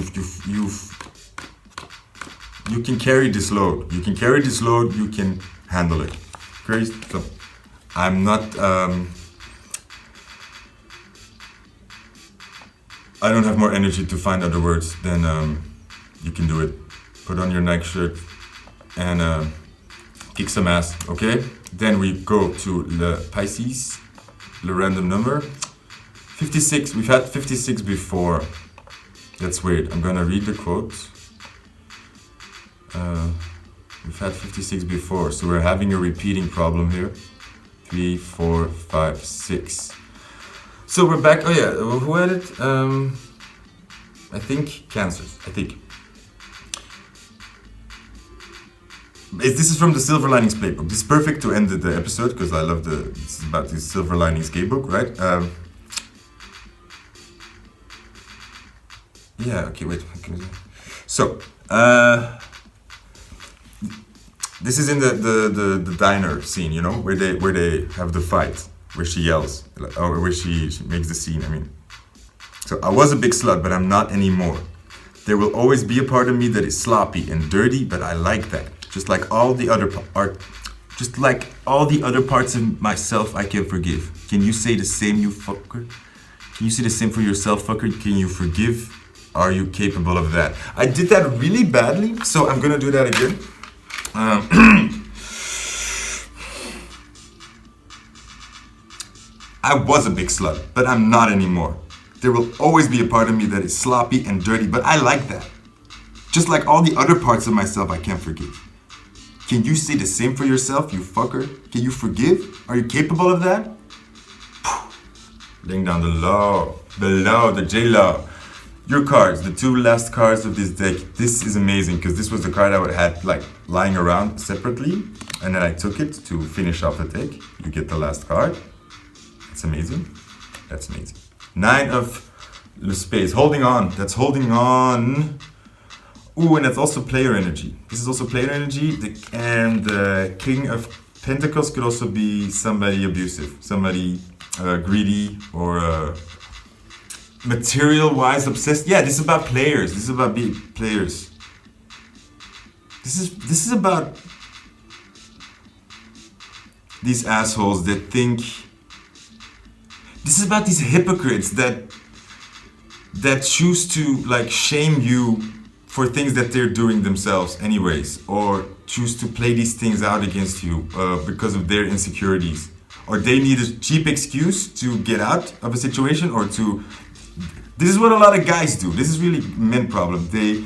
You can carry this load. You can carry this load. You can handle it. Great. So I'm not. I don't have more energy to find other words than you can do it. Put on your nightshirt and kick some ass, okay? Then we go to the Pisces, the random number. 56, we've had 56 before. That's weird. I'm gonna read the quote. We've had 56 before, so we're having a repeating problem here. 3, 4, 5, 6. So we're back. Oh yeah, who had it? I think Cancers. I think. This is from the Silver Linings Playbook. This is perfect to end the episode because I love this is about the Silver Linings Gaybook, right? Yeah. Okay. Wait. So this is in the diner scene, you know, where they have the fight, where she yells, or where she makes the scene. I mean, so I was a big slut, but I'm not anymore. There will always be a part of me that is sloppy and dirty, but I like that. Just like all the other parts of myself, I can forgive. Can you say the same, you fucker? Can you say the same for yourself, fucker? Can you forgive? Are you capable of that? I did that really badly, so I'm gonna do that again. I was a big slut, but I'm not anymore. There will always be a part of me that is sloppy and dirty, but I like that. Just like all the other parts of myself, I can't forgive. Can you say the same for yourself, you fucker? Can you forgive? Are you capable of that? Laying down the law, the J-Law. Your cards, the 2 last cards of this deck. This is amazing because this was the card I had like lying around separately, and then I took it to finish off the deck. You get the last card. That's amazing. That's amazing. 9 of the spades. Holding on. That's holding on. Ooh, and that's also player energy. This is also player energy. And the King of Pentacles could also be somebody abusive, somebody greedy, or material-wise obsessed. Yeah, this is about players. This is about being players. This is about these assholes that think. This is about these hypocrites that choose to like shame you for things that they're doing themselves anyways, or choose to play these things out against you because of their insecurities, or they need a cheap excuse to get out of a situation, or to. This is what a lot of guys do. This is really men problem. They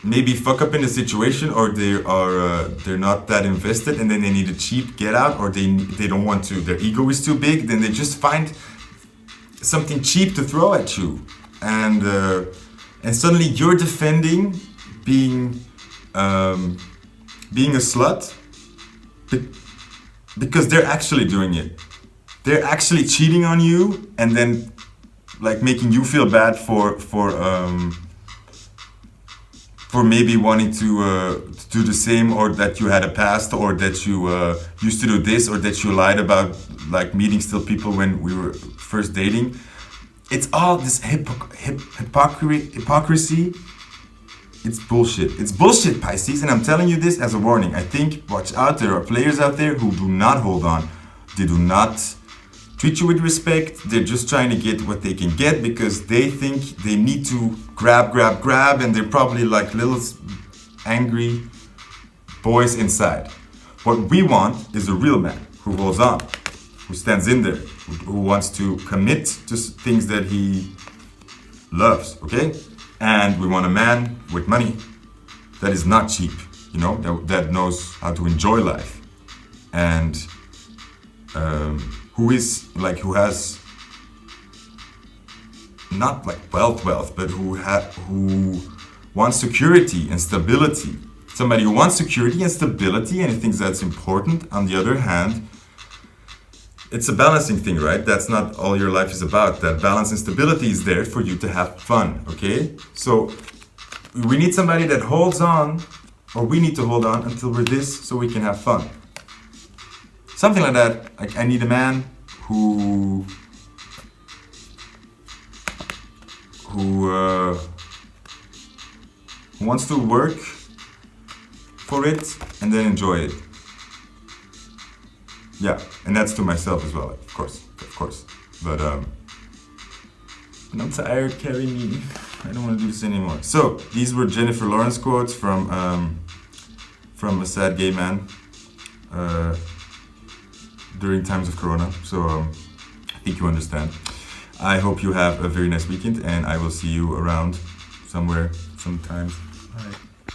maybe fuck up in a situation, or they're not that invested, and then they need a cheap get out, or they don't want to. Their ego is too big. Then they just find something cheap to throw at you, and suddenly you're defending being being a slut because they're actually doing it. They're actually cheating on you and then like making you feel bad for maybe wanting to do the same, or that you had a past, or that you used to do this, or that you lied about like meeting still people when we were first dating. It's all this hypocrisy. It's bullshit. It's bullshit, Pisces, and I'm telling you this as a warning. I think, watch out, there are players out there who do not hold on. They do not treat you with respect. They're just trying to get what they can get because they think they need to grab, and they're probably like little angry boys inside. What we want is a real man who holds on, who stands in there, who wants to commit to things that he loves, okay? And we want a man with money that is not cheap, you know, that knows how to enjoy life, and who has not like wealth, but who wants security and stability. Somebody who wants security and stability and he thinks that's important. On the other hand, it's a balancing thing, right? That's not all your life is about. That balance and stability is there for you to have fun, okay? So we need somebody that holds on, or we need to hold on until we're this, so we can have fun. Something like that. Like, I need a man who wants to work for it and then enjoy it. Yeah, and that's to myself as well, of course. But I'm tired, carry me. I don't want to do this anymore. So these were Jennifer Lawrence quotes from a sad gay man during times of Corona. So I think you understand. I hope you have a very nice weekend, and I will see you around somewhere, sometimes.